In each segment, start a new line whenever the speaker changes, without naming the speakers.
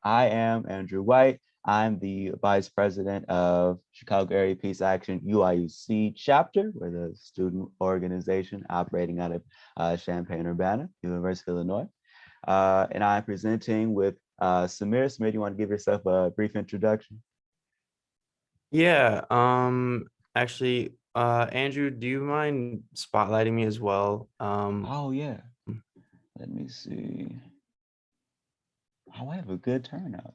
I am Andrew White. I'm the Vice President of Chicago Area Peace Action UIUC chapter. We're the student organization operating out of Champaign-Urbana, University of Illinois. And I'm presenting with Samir. Samir, do you want to give yourself a brief introduction?
Yeah, Andrew, do you mind spotlighting me as well?
Oh, yeah. Let me see. Oh, I have a good turnout.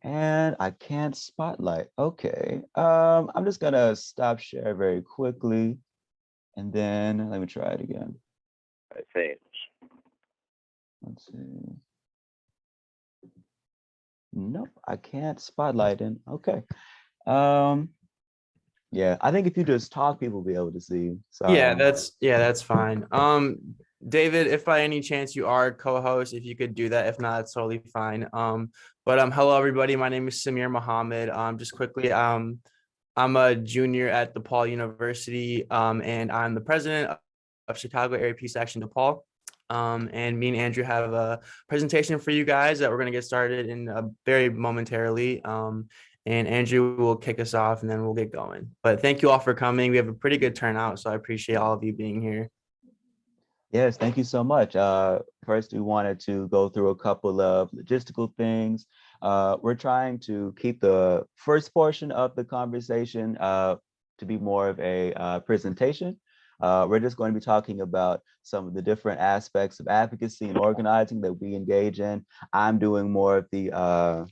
And I can't spotlight. Okay. I'm just gonna stop share very quickly. And then let me try it again.
I think.
Let's see. Nope, I can't spotlight in. Okay. Um, yeah, I think if you just talk, people will be able to see.
Yeah,
Sorry.
that's fine. David, if by any chance you are a co-host, if you could do that. If not, it's totally fine. Hello everybody. My name is Samir Mohammed. Just quickly, I'm a junior at DePaul University, and I'm the president of Chicago Area Peace Action DePaul. And me and Andrew have a presentation for you guys that we're going to get started in very momentarily. And Andrew will kick us off and then we'll get going. But thank you all for coming. We have a pretty good turnout, so I appreciate all of you being here.
Yes, thank you so much. First, we wanted to go through a couple of logistical things. We're trying to keep the first portion of the conversation to be more of a presentation. We're just going to be talking about some of the different aspects of advocacy and organizing that we engage in. I'm doing more of the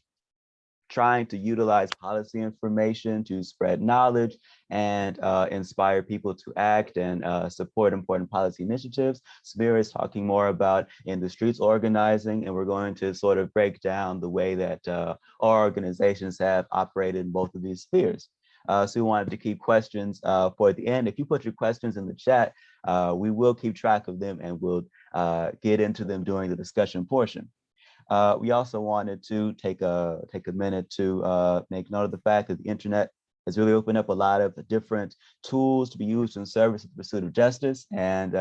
trying to utilize policy information to spread knowledge and inspire people to act and support important policy initiatives. Samir is talking more about in the streets organizing, and we're going to sort of break down the way that our organizations have operated in both of these spheres. So we wanted to keep questions for the end. If you put your questions in the chat, we will keep track of them and we'll get into them during the discussion portion. We also wanted to take a minute to make note of the fact that the internet has really opened up a lot of different tools to be used in service of the pursuit of justice. And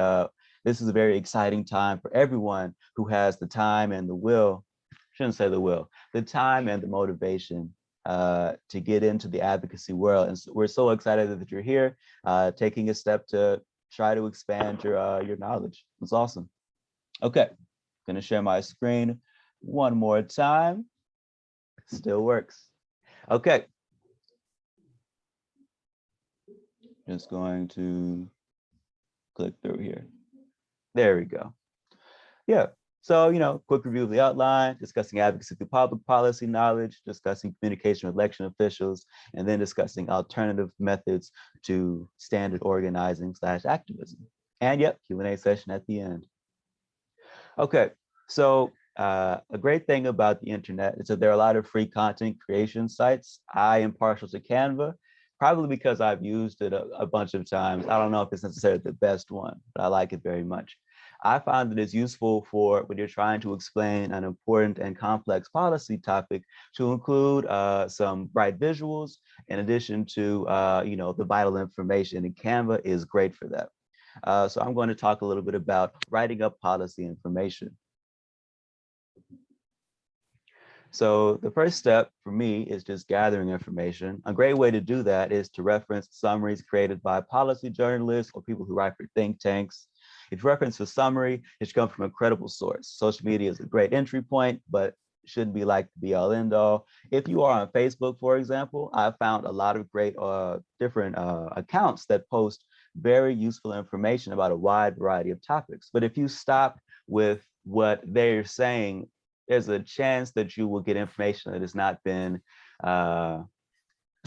this is a very exciting time for everyone who has the time and the will, shouldn't say the will, the time and the motivation to get into the advocacy world. And so we're so excited that you're here, taking a step to try to expand your knowledge. It's awesome. Okay, gonna share my screen one more time. Still works. Okay. Just going to click through here. There we go. Yeah. So, quick review of the outline, discussing advocacy through public policy knowledge, discussing communication with election officials, and then discussing alternative methods to standard organizing / activism. And yep, Q&A session at the end. Okay, so a great thing about the internet is that there are a lot of free content creation sites. I am partial to Canva, probably because I've used it a bunch of times. I don't know if it's necessarily the best one, but I like it very much. I found that it's useful for when you're trying to explain an important and complex policy topic to include some bright visuals in addition to the vital information, and Canva is great for that. So I'm going to talk a little bit about writing up policy information. So the first step for me is just gathering information. A great way to do that is to reference summaries created by policy journalists or people who write for think tanks. If you reference a summary, it should come from a credible source. Social media is a great entry point, but shouldn't be like the be all end all. If you are on Facebook, for example, I found a lot of great different accounts that post very useful information about a wide variety of topics. But if you stop with what they're saying, there's a chance that you will get information that has not been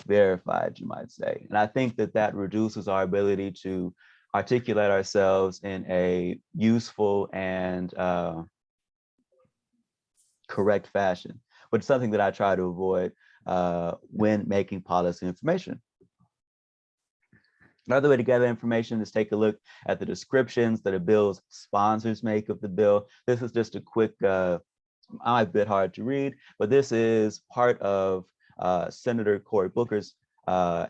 verified, you might say. And I think that that reduces our ability to articulate ourselves in a useful and correct fashion, which is something that I try to avoid when making policy information. Another way to gather information is take a look at the descriptions that a bill's sponsors make of the bill. This is just a quick, a bit hard to read, but this is part of Senator Cory Booker's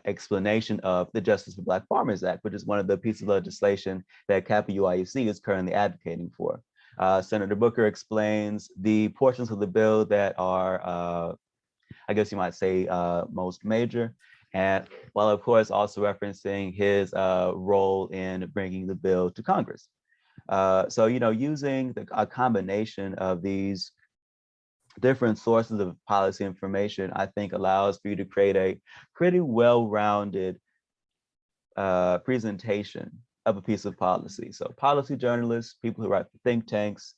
explanation of the Justice for Black Farmers Act, which is one of the pieces of legislation that CAPA UIUC is currently advocating for. Senator Booker explains the portions of the bill that are, I guess you might say, most major. And while of course also referencing his role in bringing the bill to Congress. So, using a combination of these different sources of policy information, I think allows for you to create a pretty well-rounded presentation of a piece of policy. So policy journalists, people who write for think tanks,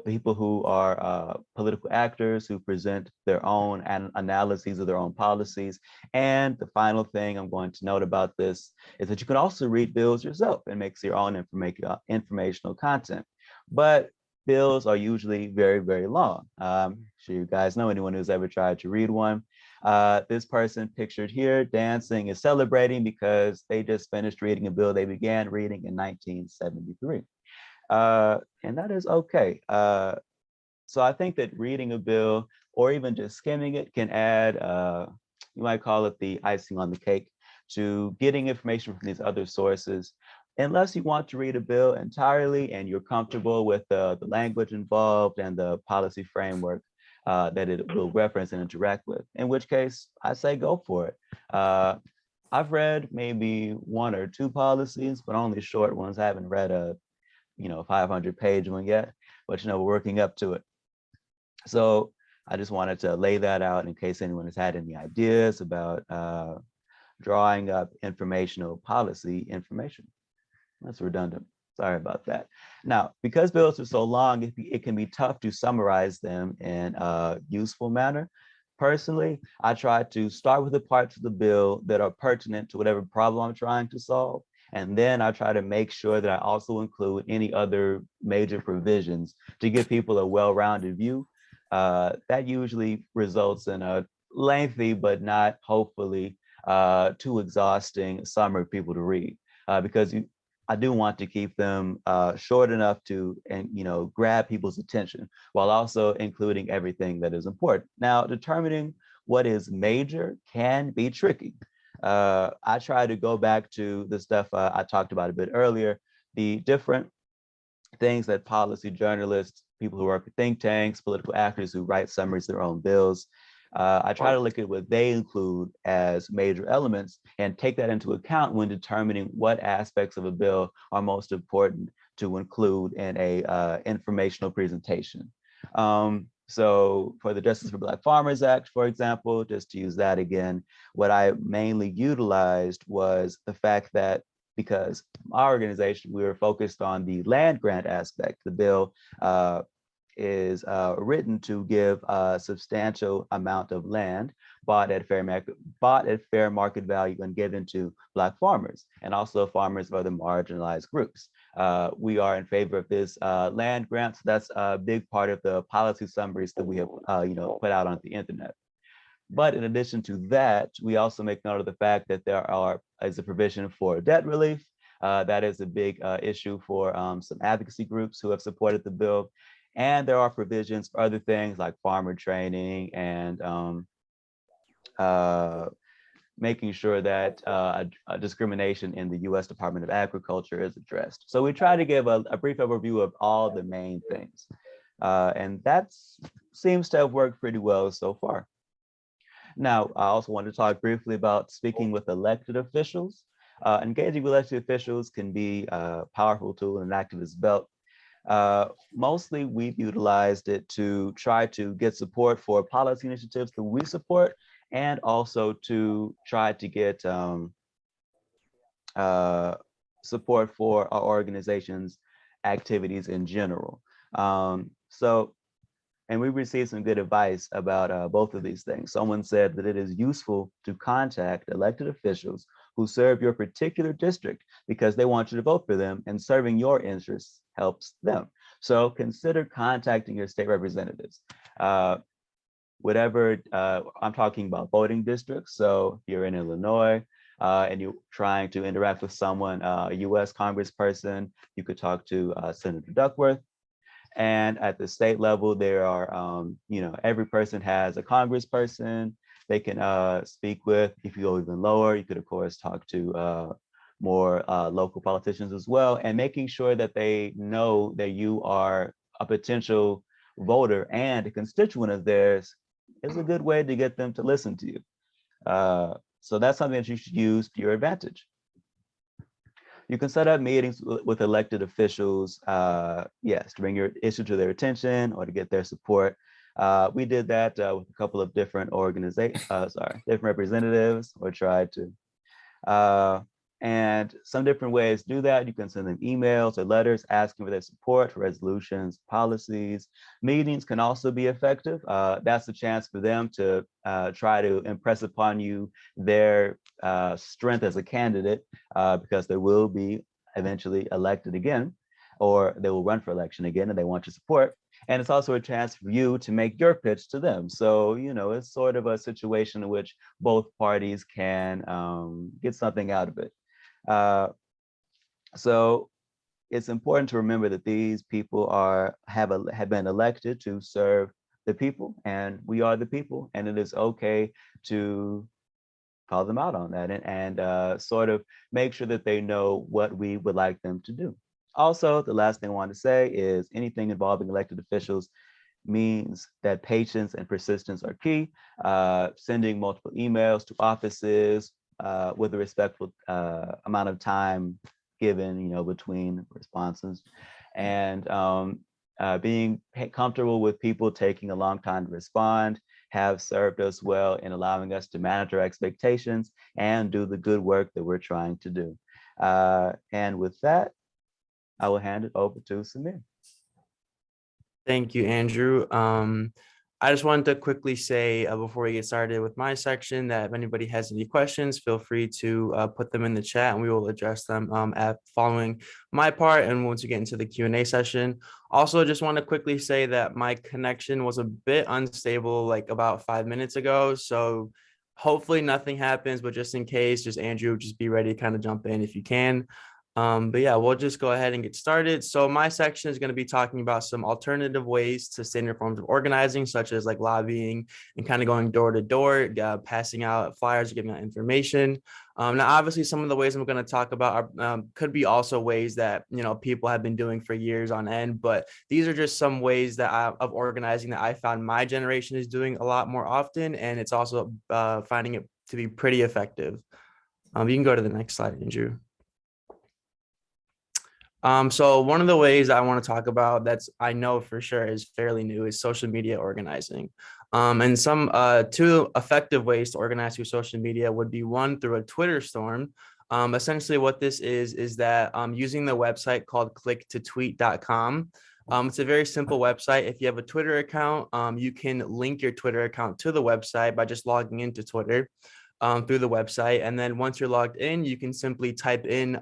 people who are political actors who present their own analyses of their own policies. And the final thing I'm going to note about this is that you can also read bills yourself and make your own informational content. But bills are usually very, very long. I'm sure you guys know anyone who's ever tried to read one. This person pictured here dancing is celebrating because they just finished reading a bill they began reading in 1973. And that is okay. So I think that reading a bill or even just skimming it can add, you might call it the icing on the cake, to getting information from these other sources. Unless you want to read a bill entirely and you're comfortable with the language involved and the policy framework that it will reference and interact with, in which case I say go for it. I've read maybe one or two policies, but only short ones. I haven't read a 500-page one yet, but we're working up to it. So I just wanted to lay that out in case anyone has had any ideas about drawing up informational policy information. That's redundant. Sorry about that. Now, because bills are so long, it can be tough to summarize them in a useful manner. Personally, I try to start with the parts of the bill that are pertinent to whatever problem I'm trying to solve. And then I try to make sure that I also include any other major provisions to give people a well-rounded view. That usually results in a lengthy, but not hopefully too exhausting summary for people to read, because I do want to keep them short enough to grab people's attention while also including everything that is important. Now, determining what is major can be tricky. I try to go back to the stuff I talked about a bit earlier, the different things that policy journalists, people who work at think tanks, political actors who write summaries of their own bills, I try to look at what they include as major elements and take that into account when determining what aspects of a bill are most important to include in a informational presentation. So for the Justice for Black Farmers Act, for example, just to use that again, what I mainly utilized was the fact that because our organization, we were focused on the land grant aspect. The bill is written to give a substantial amount of land bought at fair market value and given to Black farmers and also farmers of other marginalized groups. We are in favor of this land grant. So that's a big part of the policy summaries that we have put out on the internet. But in addition to that, we also make note of the fact that there is a provision for debt relief. That is a big issue for some advocacy groups who have supported the bill. And there are provisions for other things like farmer training and making sure that discrimination in the U.S. Department of Agriculture is addressed. So we try to give a brief overview of all the main things. And that seems to have worked pretty well so far. Now, I also want to talk briefly about speaking with elected officials. Engaging with elected officials can be a powerful tool in an activist belt. Mostly we've utilized it to try to get support for policy initiatives that we support and also to try to get support for our organization's activities in general. And we received some good advice about both of these things. Someone said that it is useful to contact elected officials who serve your particular district because they want you to vote for them, and serving your interests helps them. So consider contacting your state representatives. Whatever, I'm talking about voting districts. So if you're in Illinois and you're trying to interact with someone, a US congressperson, you could talk to Senator Duckworth. And at the state level, there are, every person has a congressperson they can speak with. If you go even lower, you could, of course, talk to more local politicians as well, and making sure that they know that you are a potential voter and a constituent of theirs is a good way to get them to listen to you. So that's something that you should use to your advantage. You can set up meetings with elected officials, yes, to bring your issue to their attention or to get their support. We did that with a couple of different different representatives, or tried to. And some different ways to do that. You can send them emails or letters asking for their support for resolutions, policies. Meetings can also be effective. That's a chance for them to try to impress upon you their strength as a candidate, because they will be eventually elected again, or they will run for election again and they want your support. And it's also a chance for you to make your pitch to them. So, it's sort of a situation in which both parties can get something out of it. So it's important to remember that these people have been elected to serve the people, and we are the people, and it is okay to call them out on that and sort of make sure that they know what we would like them to do. Also, the last thing I want to say is anything involving elected officials means that patience and persistence are key. Sending multiple emails to offices with a respectful amount of time given, between responses, and being comfortable with people taking a long time to respond have served us well in allowing us to manage our expectations and do the good work that we're trying to do. And with that, I will hand it over to Samir.
Thank you, Andrew. I just wanted to quickly say before we get started with my section that if anybody has any questions, feel free to put them in the chat and we will address them following my part and once we get into the Q&A session. Also, just want to quickly say that my connection was a bit unstable like about 5 minutes ago. So hopefully nothing happens, but just in case, Andrew, just be ready to kind of jump in if you can. But yeah, we'll just go ahead and get started. So my section is going to be talking about some alternative ways to standard forms of organizing, such as like lobbying and kind of going door to door, passing out flyers, giving out information. Now, obviously, some of the ways I'm going to talk about are, could be also ways that, people have been doing for years on end. But these are just some ways that of organizing that I found my generation is doing a lot more often. And it's also finding it to be pretty effective. You can go to the next slide, Andrew. So one of the ways I want to talk about that's I know for sure is fairly new is social media organizing. And some two effective ways to organize through social media would be one through a Twitter storm. Essentially what this is that using the website called clicktotweet.com. It's a very simple website. If you have a Twitter account, you can link your Twitter account to the website by just logging into Twitter. Through the website, and then once you're logged in, you can simply type in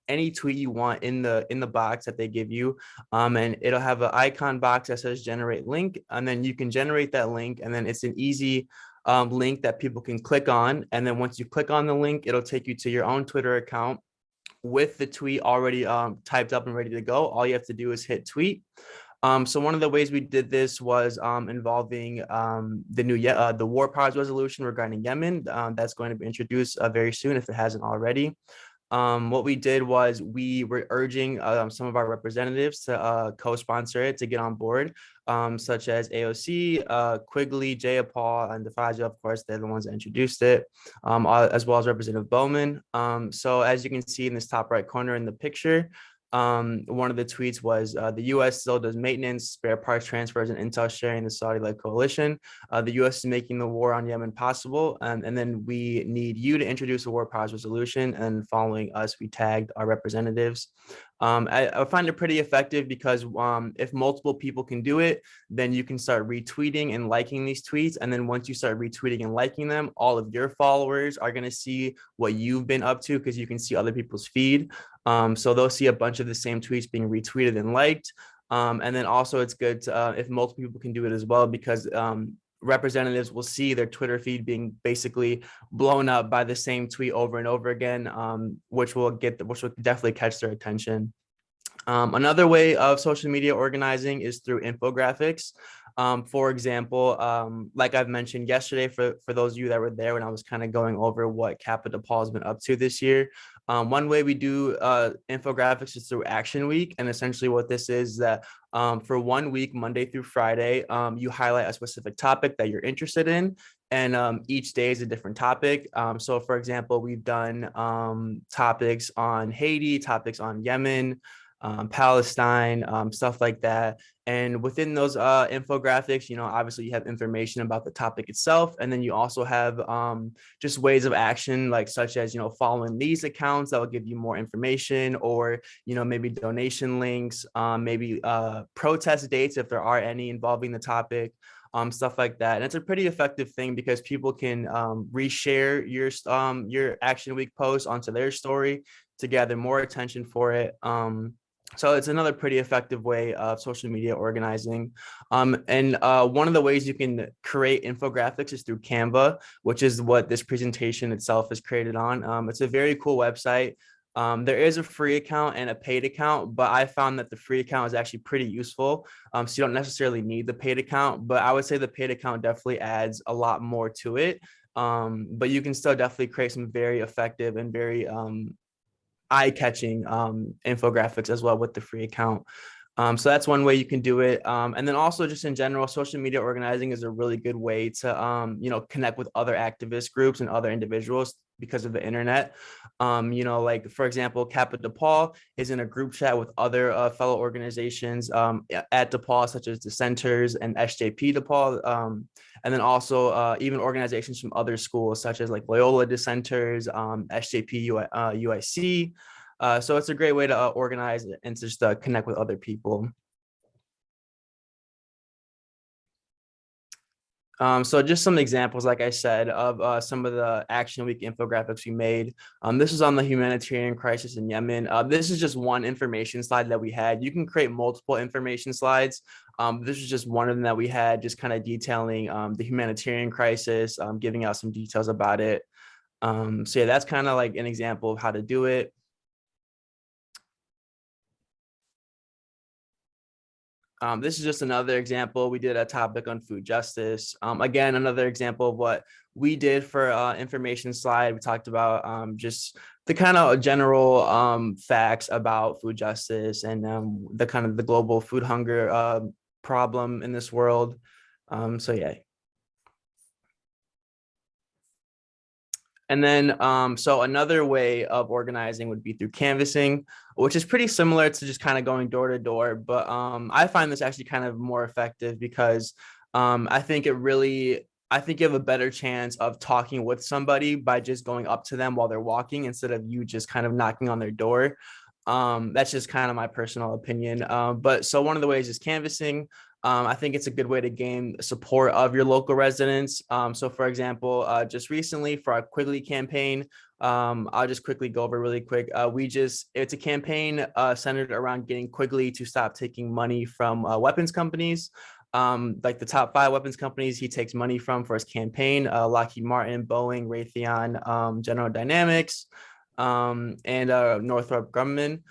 any tweet you want in the box that they give you, and it'll have an icon box that says generate link, and then you can generate that link, and then it's an easy link that people can click on, and then once you click on the link, it'll take you to your own Twitter account with the tweet already typed up and ready to go. All you have to do is hit tweet. So one of the ways we did this was involving the war powers resolution regarding Yemen. That's going to be introduced very soon if it hasn't already. What we did was we were urging some of our representatives to co-sponsor it, to get on board, such as AOC, Quigley, DePaul, and DeFazio. Of course, they're the ones that introduced it, as well as Representative Bowman. So as you can see in this top right corner in the picture, one of the tweets was the U.S. still does maintenance, spare parts transfers, and intel sharing the Saudi-led coalition. The U.S. is making the war on Yemen possible, and then we need you to introduce a war powers resolution. And following us, we tagged our representatives. I find it pretty effective because if multiple people can do it, then you can start retweeting and liking these tweets. And then once you start retweeting and liking them, all of your followers are going to see what you've been up to because you can see other people's feed. So they'll see a bunch of the same tweets being retweeted and liked. And then also it's good to, if multiple people can do it as well, because representatives will see their Twitter feed being basically blown up by the same tweet over and over again, which will definitely catch their attention. Another way of social media organizing is through infographics. For example, like I've mentioned yesterday, for those of you that were there when I was kind of going over what CAPA DePaul has been up to this year, one way we do infographics is through Action Week. And essentially what this is that for 1 week, Monday through Friday, you highlight a specific topic that you're interested in. And each day is a different topic. So for example, we've done topics on Haiti, topics on Yemen, Palestine, stuff like that. And within those infographics, you know, obviously you have information about the topic itself. And then you also have just ways of action, like such as, you know, following these accounts that will give you more information, or, you know, maybe donation links, maybe protest dates if there are any involving the topic. Stuff like that. And it's a pretty effective thing because people can reshare your Action Week post onto their story to gather more attention for it. So it's another pretty effective way of social media organizing. And one of the ways you can create infographics is through Canva, which is what this presentation itself is created on. It's a very cool website. There is a free account and a paid account, but I found that the free account is actually pretty useful. So you don't necessarily need the paid account, but I would say the paid account definitely adds a lot more to it. But you can still definitely create some very effective and very eye-catching infographics as well with the free account. So that's one way you can do it. And then also just in general, social media organizing is a really good way to, you know, connect with other activist groups and other individuals because of the internet. You know, like for example, CAPA DePaul is in a group chat with other fellow organizations at DePaul, such as Dissenters and SJP DePaul. And then also even organizations from other schools, such as like Loyola Dissenters, SJP UIC. So it's a great way to organize and just connect with other people. So just some examples, like I said, of some of the Action Week infographics we made. This is on the humanitarian crisis in Yemen. This is just one information slide that we had. You can create multiple information slides. This is just one of them that we had, just kind of detailing the humanitarian crisis, giving out some details about it. So yeah, that's kind of like an example of how to do it. This is just another example. We did a topic on food justice. Again, another example of what we did for information slide. We talked about just the kind of general facts about food justice and the kind of the global food hunger problem in this world. So yeah. And then, so another way of organizing would be through canvassing, which is pretty similar to just kind of going door to door. But I find this actually kind of more effective because I think you have a better chance of talking with somebody by just going up to them while they're walking instead of you just kind of knocking on their door. That's just kind of my personal opinion. But so one of the ways is canvassing. I think it's a good way to gain support of your local residents. So for example, just recently for our Quigley campaign, I'll just quickly go over really quick. It's a campaign centered around getting Quigley to stop taking money from weapons companies. Like the top 5 weapons companies he takes money from for his campaign, Lockheed Martin, Boeing, Raytheon, General Dynamics, and Northrop Grumman.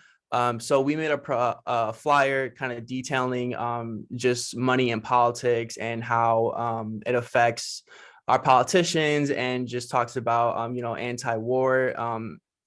So we made a flyer kind of detailing just money in politics and how it affects our politicians, and just talks about you know, anti-war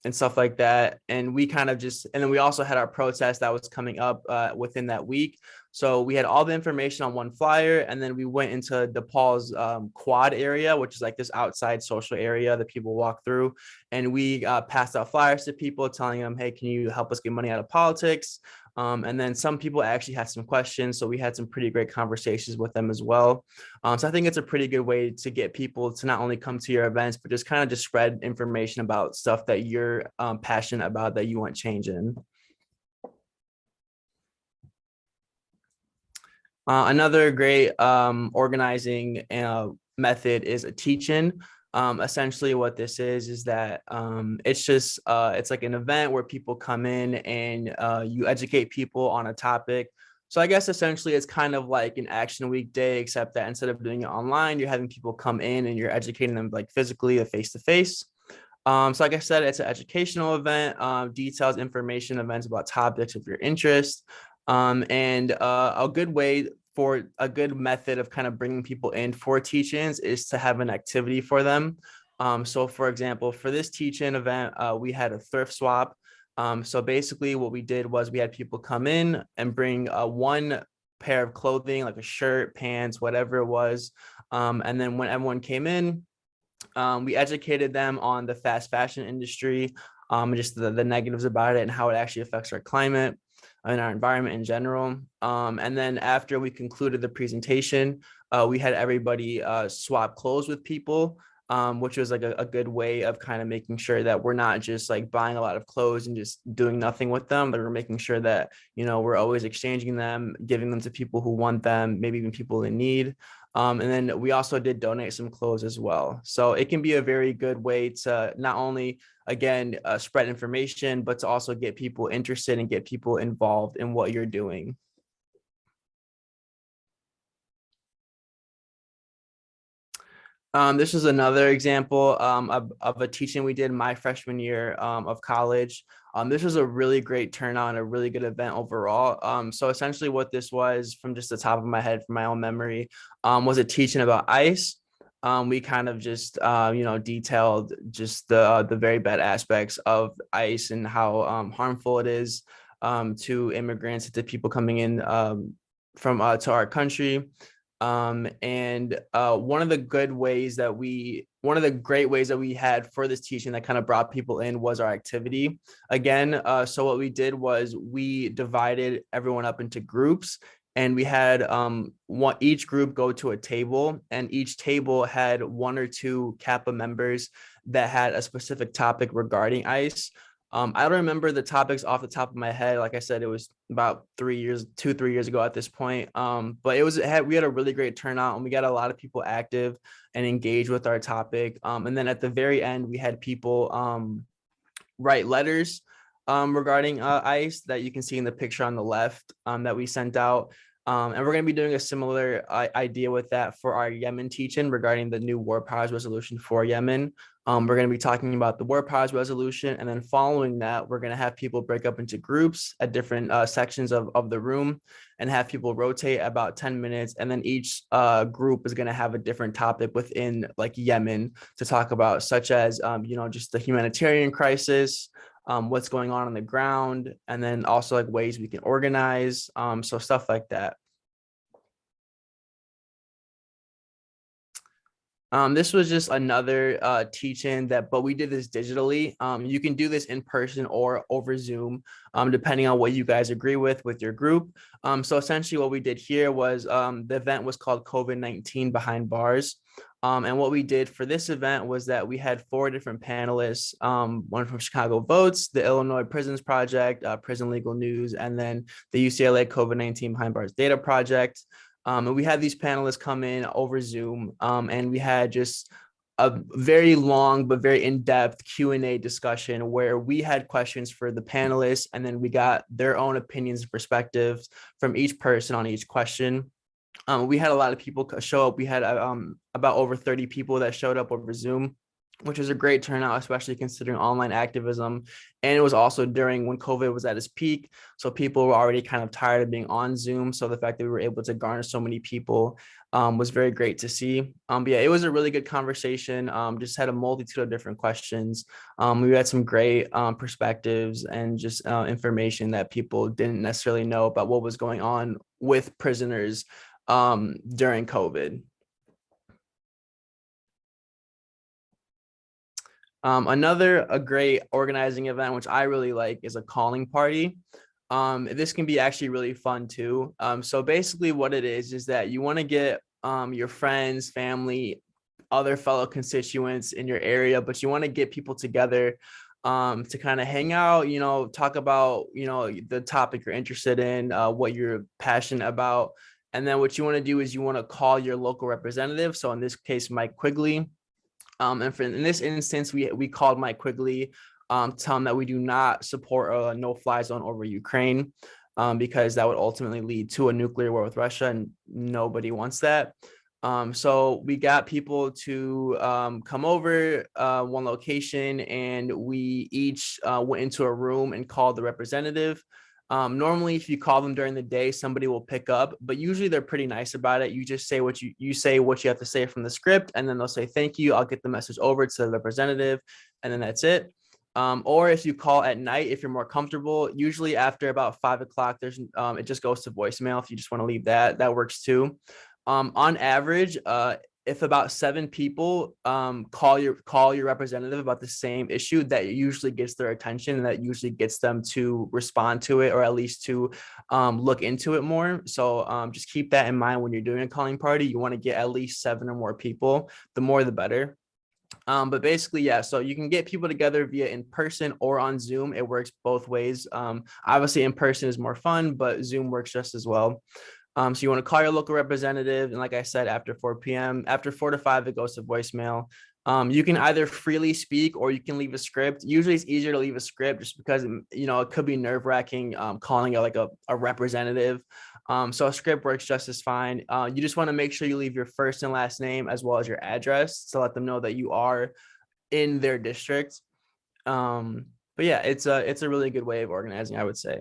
and stuff like that. And we kind of just, and then we also had our protest that was coming up within that week. So we had all the information on one flyer, and then we went into DePaul's quad area, which is like this outside social area that people walk through. And we passed out flyers to people telling them, hey, can you help us get money out of politics? And then some people actually had some questions. So we had some pretty great conversations with them as well. So I think it's a pretty good way to get people to not only come to your events, but just kind of just spread information about stuff that you're passionate about, that you want change in. Another great organizing method is a teach-in. Essentially what this is that it's just it's like an event where people come in and you educate people on a topic. So I guess essentially it's kind of like an Action Week day, except that instead of doing it online, you're having people come in and you're educating them like physically, a face-to-face. So like I said, it's an educational event, details, information, events about topics of your interest. And a good way for a good method of kind of bringing people in for teach-ins is to have an activity for them. So for example, for this teach-in event, we had a thrift swap. So basically what we did was we had people come in and bring one pair of clothing, like a shirt, pants, whatever it was. And then when everyone came in, we educated them on the fast fashion industry, and just the negatives about it and how it actually affects our climate and our environment in general. And then after we concluded the presentation, we had everybody swap clothes with people, which was like a good way of kind of making sure that we're not just like buying a lot of clothes and just doing nothing with them, but we're making sure that, you know, we're always exchanging them, giving them to people who want them, maybe even people in need. And then we also did donate some clothes as well. So it can be a very good way to not only, again, spread information, but to also get people interested and get people involved in what you're doing. This is another example of a teaching we did my freshman year of college. This was a really great turnout and a really good event overall. So essentially what this was, from just the top of my head, from my own memory, was a teaching about ICE. We kind of just, you know, detailed just the very bad aspects of ICE and how harmful it is to immigrants, to people coming in from to our country. And one of the great ways that we had for this teaching that kind of brought people in was our activity. Again, so what we did was we divided everyone up into groups, and we had each group go to a table, and each table had one or two CAPA members that had a specific topic regarding ICE. I don't remember the topics off the top of my head. Like I said, it was about 3 years, 3 years ago at this point. But we had a really great turnout, and we got a lot of people active and engaged with our topic. And then at the very end, we had people write letters regarding ICE that you can see in the picture on the left that we sent out. And we're going to be doing a similar idea with that for our Yemen teaching regarding the new War Powers resolution for Yemen. We're going to be talking about the War Powers resolution, and then following that, we're going to have people break up into groups at different sections of the room and have people rotate about 10 minutes. And then each group is going to have a different topic within like Yemen to talk about, such as, you know, just the humanitarian crisis, what's going on the ground, and then also like ways we can organize. So stuff like that. This was just another teaching but we did this digitally. You can do this in person or over Zoom, depending on what you guys agree with your group. So essentially what we did here was the event was called COVID-19 Behind Bars. And what we did for this event was that we had 4 different panelists, one from Chicago Votes, the Illinois Prisons Project, Prison Legal News, and then the UCLA COVID-19 Behind Bars Data Project. And we had these panelists come in over Zoom, and we had just a very long but very in-depth Q&A discussion where we had questions for the panelists, and then we got their own opinions and perspectives from each person on each question. We had a lot of people show up. We had about over 30 people that showed up over Zoom, which was a great turnout, especially considering online activism. And it was also during when COVID was at its peak. So people were already kind of tired of being on Zoom. So the fact that we were able to garner so many people was very great to see. But yeah, it was a really good conversation. Just had a multitude of different questions. We had some great perspectives and just information that people didn't necessarily know about what was going on with prisoners during COVID. A great organizing event, which I really like, is a calling party. This can be actually really fun too. So basically what it is that you want to get your friends, family, other fellow constituents in your area, but you want to get people together to kind of hang out, you know, talk about, you know, the topic you're interested in, what you're passionate about. And then what you want to do is you want to call your local representative. So in this case, Mike Quigley. And in this instance, we called Mike Quigley, tell him that we do not support a no-fly zone over Ukraine, because that would ultimately lead to a nuclear war with Russia, and nobody wants that. So we got people to come over one location, and we each went into a room and called the representative. Normally, if you call them during the day, somebody will pick up, but usually they're pretty nice about it. You just say what you say what you have to say from the script, and then they'll say thank you. I'll get the message over to the representative, and then that's it. Or if you call at night, if you're more comfortable, usually after about 5 o'clock, there's it just goes to voicemail. If you just want to leave that, that works too. On average, if about 7 people call your representative about the same issue, that usually gets their attention, and that usually gets them to respond to it, or at least to look into it more. So just keep that in mind when you're doing a calling party. You want to get at least 7 or more people. The more the better. But basically, yeah, so you can get people together via in person or on Zoom. It works both ways. Obviously in person is more fun, but Zoom works just as well. So you want to call your local representative. And like I said, after 4 p.m., after 4 to 5, it goes to voicemail. You can either freely speak or you can leave a script. Usually it's easier to leave a script just because, it could be nerve wracking calling it like a representative. So a script works just as fine. You just want to make sure you leave your first and last name as well as your address to let them know that you are in their district. But yeah, it's a really good way of organizing, I would say.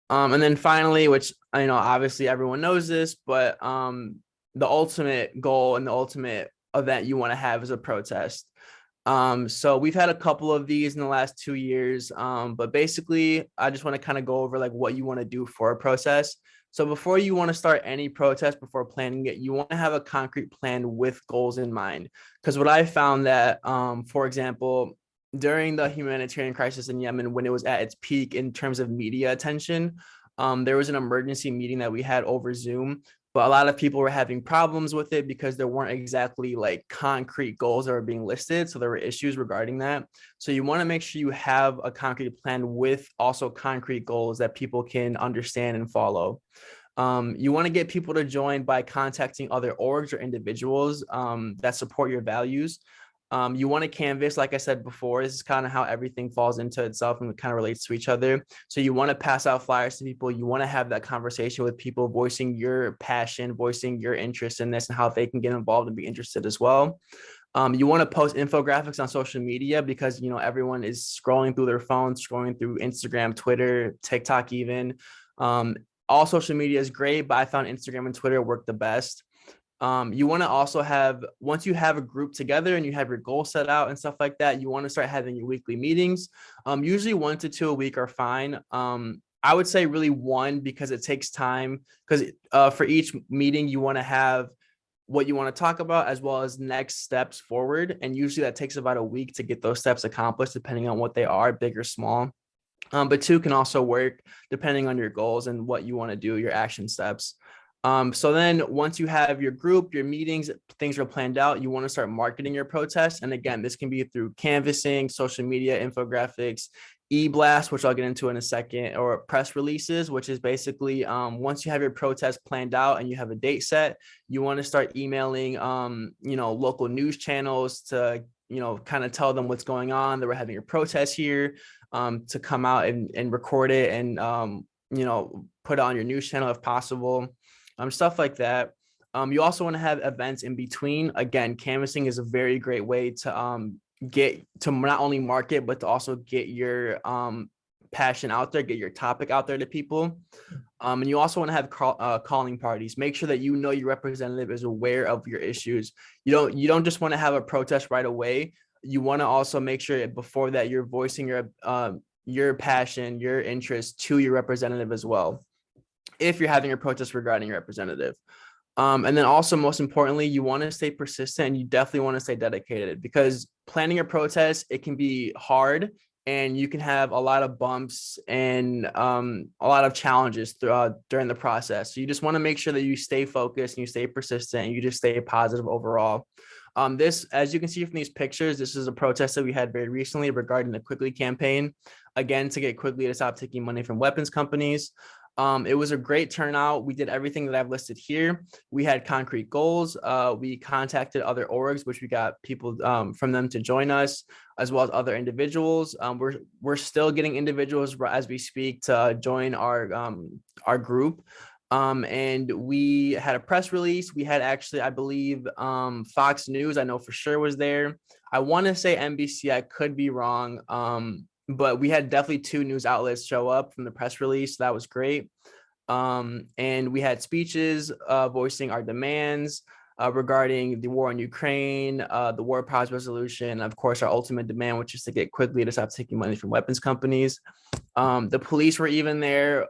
And then finally, which obviously everyone knows this, but the ultimate goal and the ultimate event you want to have is a protest. So we've had a couple of these in the last 2 years, but basically I just want to kind of go over like what you want to do for a protest. So before you want to start any protest, before planning it, you want to have a concrete plan with goals in mind. Because what I found that, for example, during the humanitarian crisis in Yemen, when it was at its peak in terms of media attention, there was an emergency meeting that we had over Zoom, but a lot of people were having problems with it because there weren't exactly like concrete goals that were being listed. So there were issues regarding that. So you want to make sure you have a concrete plan with also concrete goals that people can understand and follow. You want to get people to join by contacting other orgs or individuals that support your values. You want to canvas, like I said before, this is kind of how everything falls into itself and it kind of relates to each other. So you want to pass out flyers to people. You want to have that conversation with people, voicing your passion, voicing your interest in this and how they can get involved and be interested as well. You want to post infographics on social media because, everyone is scrolling through their phones, scrolling through Instagram, Twitter, TikTok even. All social media is great, but I found Instagram and Twitter work the best. You want to also have, once you have a group together and you have your goal set out and stuff like that, you want to start having your weekly meetings. Usually 1 to 2 a week are fine. I would say really 1 because it takes time, because for each meeting you want to have what you want to talk about as well as next steps forward. And usually that takes about a week to get those steps accomplished, depending on what they are, big or small. But 2 can also work depending on your goals and what you want to do, your action steps. So then once you have your group, your meetings, things are planned out, you want to start marketing your protest. And again, this can be through canvassing, social media, infographics, eblast, which I'll get into in a second, or press releases, which is basically once you have your protest planned out and you have a date set, you want to start emailing, local news channels to, kind of tell them what's going on, that we're having a protest here, to come out and record it and, put it on your news channel if possible. Stuff like that. You also want to have events in between. Again, canvassing is a very great way to get to not only market, but to also get your passion out there, get your topic out there to people. And you also want to have calling parties. Make sure that your representative is aware of your issues. You don't just want to have a protest right away. You want to also make sure before that you're voicing your passion, your interest to your representative as well, if you're having a protest regarding your representative. And then also, most importantly, you want to stay persistent and you definitely want to stay dedicated, because planning a protest, it can be hard and you can have a lot of bumps and a lot of challenges during the process. So you just want to make sure that you stay focused and you stay persistent and you just stay positive overall. This, as you can see from these pictures, this is a protest that we had very recently regarding the Quickly campaign, again, to get Quickly to stop taking money from weapons companies. It was a great turnout. We did everything that I've listed here. We had concrete goals. We contacted other orgs, which we got people from them to join us, as well as other individuals. We're still getting individuals as we speak to join our group. And we had a press release. We had actually, I believe, Fox News, I know for sure was there. I want to say NBC, I could be wrong. but we had definitely 2 news outlets show up from the press release. That was great. And we had speeches voicing our demands regarding the war in Ukraine, the war powers resolution, of course, our ultimate demand, which is to get quickly to stop taking money from weapons companies. The police were even there,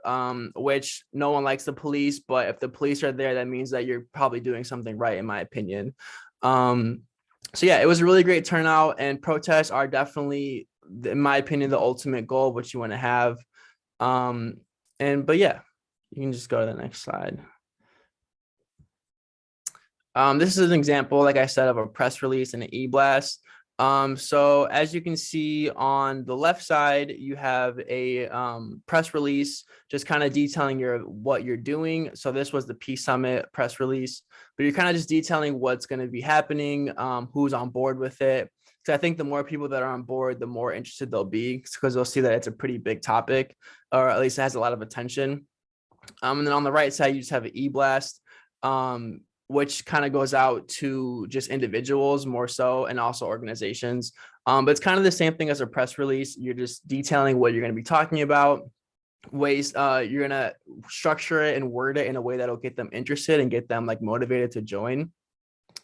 which no one likes the police, but if the police are there, that means that you're probably doing something right, in my opinion. So yeah, it was a really great turnout, and protests are definitely, in my opinion, the ultimate goal, which you want to have. But yeah, you can just go to the next slide. This is an example, like I said, of a press release and an eblast. So as you can see on the left side, you have a press release just kind of detailing what you're doing. So this was the Peace Summit press release, but you're kind of just detailing what's going to be happening, who's on board with it. So I think the more people that are on board, the more interested they'll be, because they'll see that it's a pretty big topic, or at least it has a lot of attention. And then on the right side, you just have an eblast, which kind of goes out to just individuals more so, and also organizations. But it's kind of the same thing as a press release. You're just detailing what you're going to be talking about, ways you're going to structure it and word it in a way that'll get them interested and get them like motivated to join.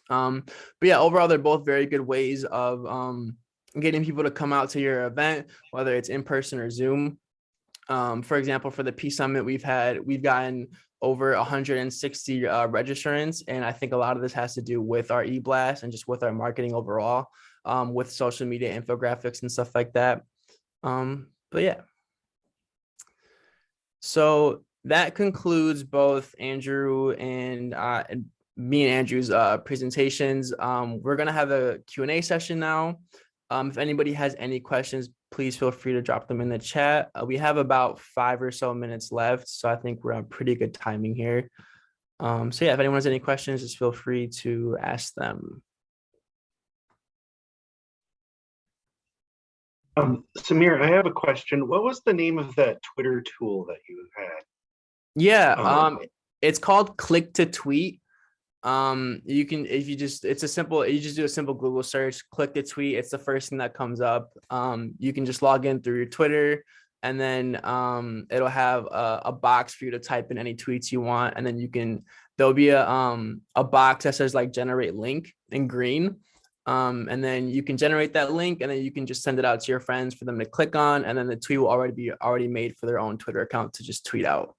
But yeah, overall, they're both very good ways of getting people to come out to your event, whether it's in person or Zoom. For example, for the Peace Summit, we've gotten over 160 registrants, and I think a lot of this has to do with our eblast and just with our marketing overall, with social media infographics and stuff like that. But yeah, so that concludes both Andrew and me and Andrew's presentations. We're gonna have a Q&A session now. If anybody has any questions, please feel free to drop them in the chat. We have about 5 or so minutes left, so I think we're on pretty good timing here. So yeah, if anyone has any questions, just feel free to ask them.
Samir, I have a question. What was the name of that Twitter tool that you had?
Yeah, it's called Click to Tweet. You can, if you just, you just do a simple Google search, click the tweet, it's the first thing that comes up. You can just log in through your Twitter, and then it'll have a box for you to type in any tweets you want, and then there'll be a box that says like generate link in green. And then you can generate that link, and then you can just send it out to your friends for them to click on, and then the tweet will already made for their own Twitter account to just tweet out.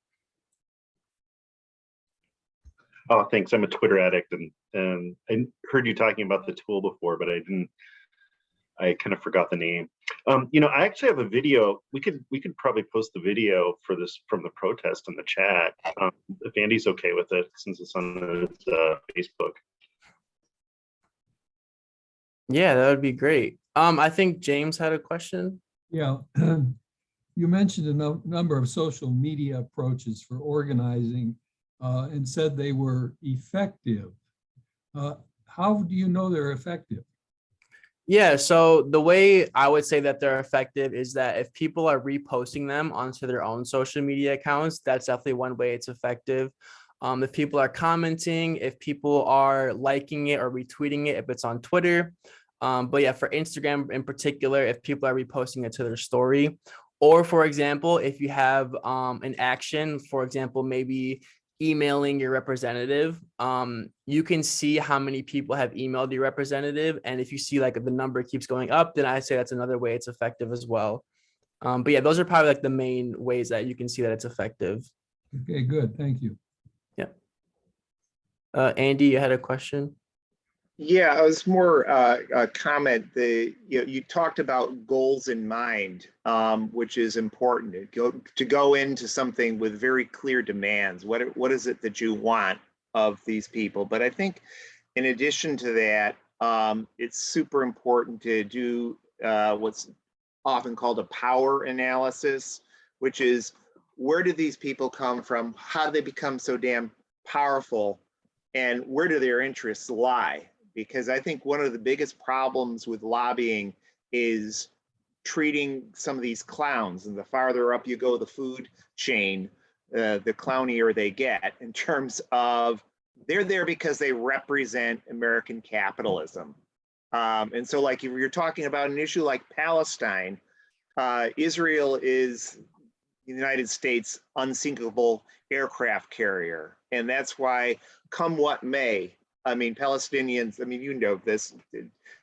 Oh, thanks. I'm a Twitter addict, and I heard you talking about the tool before, but I kind of forgot the name. I actually have a video. We could probably post the video for this from the protest in the chat, if Andy's okay with it, since it's on his Facebook.
Yeah, that would be great. I think James had a question.
Yeah, you mentioned a number of social media approaches for organizing and said they were effective. How do you know they're effective?
Yeah, so the way I would say that they're effective is that if people are reposting them onto their own social media accounts, that's definitely one way it's effective. If people are commenting, if people are liking it or retweeting it, if it's on Twitter. But yeah, for Instagram in particular, if people are reposting it to their story, or for example, if you have an action, for example, maybe emailing your representative, you can see how many people have emailed your representative, and if you see like the number keeps going up, then I say that's another way it's effective as well. But yeah, those are probably like the main ways that you can see that it's effective.
Okay, good, thank you.
Yeah. Andy, you had a question?
Yeah, it was more a comment. You talked about goals in mind, which is important. To go into something with very clear demands. What is it that you want of these people? But I think, in addition to that, it's super important to do what's often called a power analysis, which is, where do these people come from? How do they become so damn powerful? And where do their interests lie? Because I think one of the biggest problems with lobbying is treating some of these clowns, and the farther up you go the food chain, the clownier they get, in terms of they're there because they represent American capitalism. And so like if you're talking about an issue like Palestine, Israel is the United States' unsinkable aircraft carrier. And that's why, come what may, I mean, Palestinians, I mean, you know this,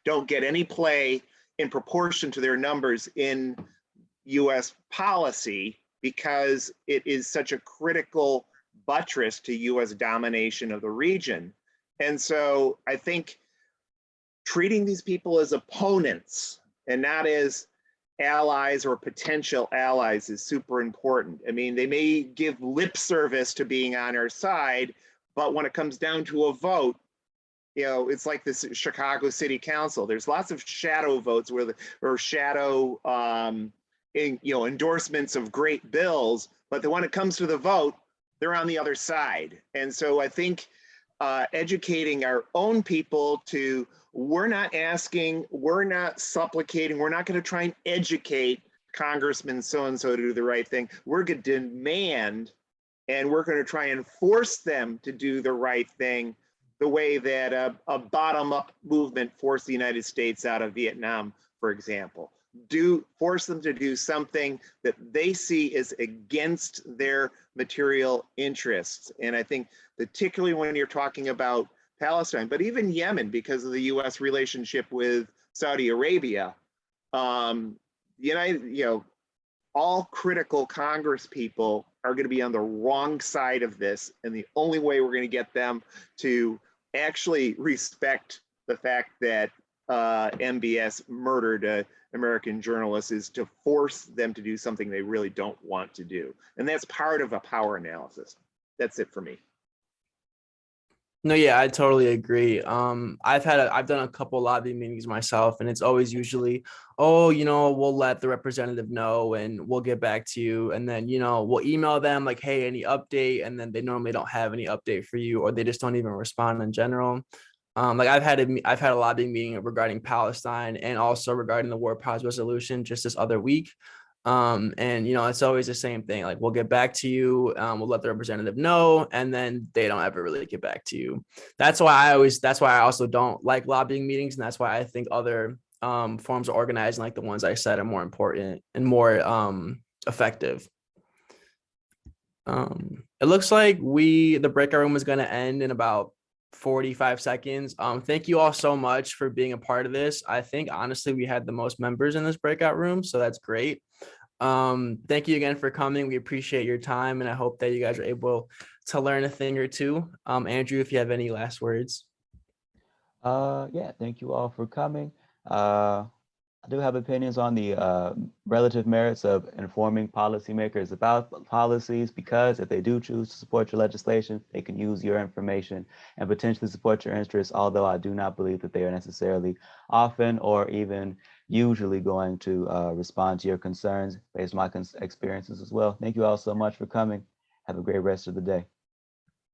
don't get any play in proportion to their numbers in US policy because it is such a critical buttress to US domination of the region. And so I think treating these people as opponents and not as allies or potential allies is super important. I mean, they may give lip service to being on our side, but when it comes down to a vote, you know, it's like this Chicago City Council. There's lots of shadow votes or shadow endorsements of great bills, but when it comes to the vote, they're on the other side. And so I think educating our own people to, we're not asking, we're not supplicating, we're not going to try and educate Congressman so-and-so to do the right thing. We're going to demand, and we're going to try and force them to do the right thing the way that a bottom-up movement forced the United States out of Vietnam, for example. Force them to do something that they see as against their material interests. And I think particularly when you're talking about Palestine, but even Yemen, because of the US relationship with Saudi Arabia, all critical Congress people are going to be on the wrong side of this. And the only way we're going to get them to actually respect the fact that MBS murdered an American journalist is to force them to do something they really don't want to do. And that's part of a power analysis. That's it for me.
No, yeah, I totally agree. I've done a couple lobby meetings myself, and it's always usually, oh, we'll let the representative know and we'll get back to you. And then, we'll email them like, hey, any update? And then they normally don't have any update for you, or they just don't even respond in general. Like I've had a lobbying meeting regarding Palestine and also regarding the war powers resolution just this other week. And it's always the same thing. Like, we'll get back to you, we'll let the representative know, and then they don't ever really get back to you. That's why I also don't like lobbying meetings, and that's why I think other forms of organizing, like the ones I said, are more important and more effective. It looks like the breakout room is going to end in about 45 seconds. Thank you all so much for being a part of this. I think honestly we had the most members in this breakout room, so that's great. Thank you again for coming. We appreciate your time, and I hope that you guys are able to learn a thing or two. Andrew, if you have any last words.
Yeah, thank you all for coming. I do have opinions on the relative merits of informing policymakers about policies, because if they do choose to support your legislation, they can use your information and potentially support your interests, although I do not believe that they are necessarily often or even usually going to respond to your concerns based on my experiences as well. Thank you all so much for coming. Have a great rest of the day.